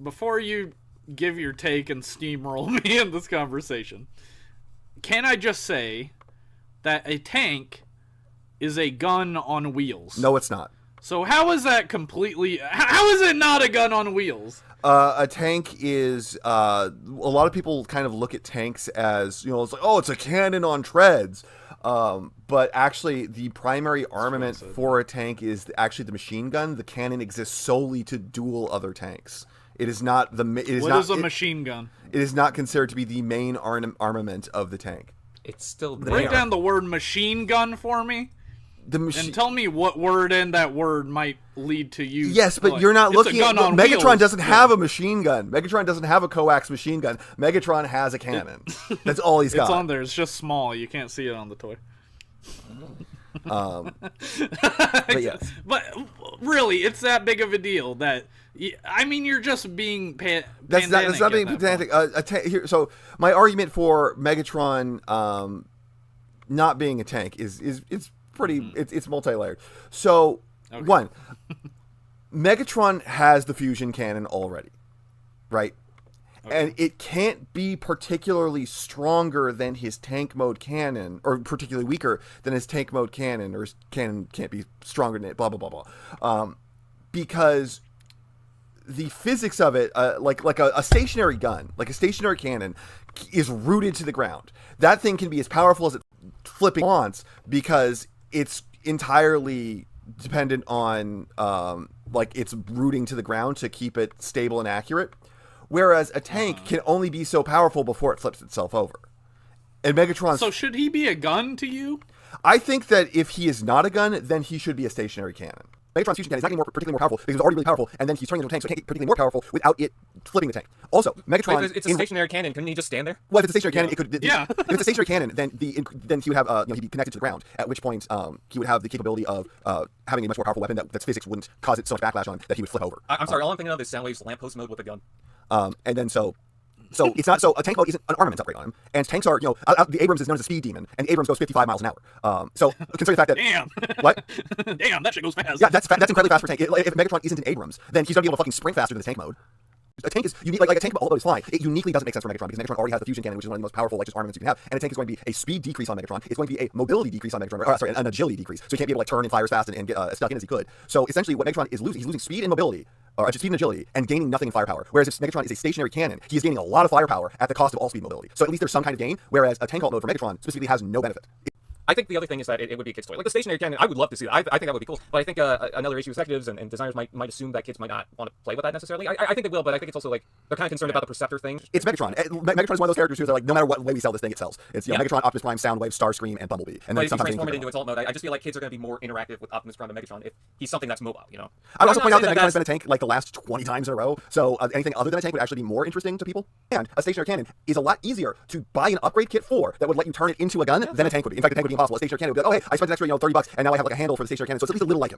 before you give your take and steamroll me in this conversation, can I just say that a tank is a gun on wheels? No, it's not. So how is that completely... How is it not a gun on wheels? A tank is... a lot of people kind of look at tanks as, it's like, oh, it's a cannon on treads. But actually, the primary armament for a tank is actually the machine gun. The cannon exists solely to duel other tanks. It is not the... What is a machine gun? It is not considered to be the main armament of the tank. It's still there. Break down the word machine gun for me. And tell me what word in that word might lead to you. Yes, but you're not looking at... Megatron doesn't have a machine gun. Megatron doesn't have a coax machine gun. Megatron has a cannon. That's all he's got. It's on there. It's just small. You can't see it on the toy. But yes. But really, it's that big of a deal that... I mean, you're just being that's not being pedantic. So my argument for Megatron not being a tank is pretty... It's multi-layered. So, okay. One, Megatron has the fusion cannon already, right? Okay. And it can't be particularly stronger than his tank mode cannon, or particularly weaker than his tank mode cannon, or his cannon can't be stronger than it, blah, blah, blah, blah. Because the physics of it, like a stationary gun, like a stationary cannon, is rooted to the ground. That thing can be as powerful as it flipping wants because it's entirely dependent on its rooting to the ground to keep it stable and accurate. Whereas a tank can only be so powerful before it flips itself over. And Megatron... So should he be a gun to you? I think that if he is not a gun, then he should be a stationary cannon. Megatron's fusion cannon is not getting particularly more powerful because it was already really powerful, and then he's turning into a tank, so it can't get particularly more powerful without it flipping the tank. Also, Megatron... Wait, if it's a stationary cannon, couldn't he just stand there? Well, if it's a stationary cannon, it could... Yeah. If it's a stationary cannon, then he would have... he'd be connected to the ground, at which point he would have the capability of having a much more powerful weapon that's physics wouldn't cause it so much backlash on that he would flip over. I'm sorry, all I'm thinking of is Soundwave's lamppost mode with a gun. And then so it's not... So a tank mode isn't an armament upgrade on him. And tanks are, the Abrams is known as a speed demon, and the Abrams goes 55 miles an hour. So consider the fact that... Damn! What? Damn, that shit goes fast. Yeah, that's incredibly fast for a tank. If Megatron isn't an Abrams, then he's going to be able to fucking sprint faster than the tank mode. A tank is unique, like a tank, although it's flying, it uniquely doesn't make sense for Megatron because Megatron already has the fusion cannon, which is one of the most powerful armaments you can have. And a tank is going to be a speed decrease on Megatron. It's going to be a mobility decrease on Megatron. An agility decrease. So he can't be able to turn and fire as fast and get stuck in as he could. So essentially, what Megatron is losing, he's losing speed and mobility, or just speed and agility, and gaining nothing in firepower. Whereas if Megatron is a stationary cannon, he is gaining a lot of firepower at the cost of all speed and mobility. So at least there's some kind of gain. Whereas a tank alt mode for Megatron specifically has no benefit. I think the other thing is that it would be a kid's toy. Like the stationary cannon, I would love to see that. I think that would be cool. But I think another issue executives and designers might assume that kids might not want to play with that necessarily. I think they will, but I think it's also like they're kind of concerned about the Perceptor thing. It's Megatron. Megatron is one of those characters who are like, no matter what way we sell this thing, it sells. It's Megatron, Optimus Prime, Soundwave, Starscream, and Bumblebee. And but then if you sometimes transform it into its alt mode, I just feel like kids are going to be more interactive with Optimus Prime and Megatron if he's something that's mobile. I would also point out that Megatron's been a tank like the last 20 times in a row, so anything other than a tank would actually be more interesting to people. And a stationary cannon is a lot easier to buy an upgrade kit for that would let you turn it into a gun than a tank would be. In fact, a tank would be impossible. A stationary cannon would be like, oh hey, I spent an extra $30, and now I have like a handle for the stationary cannon, so it's at least a little like him.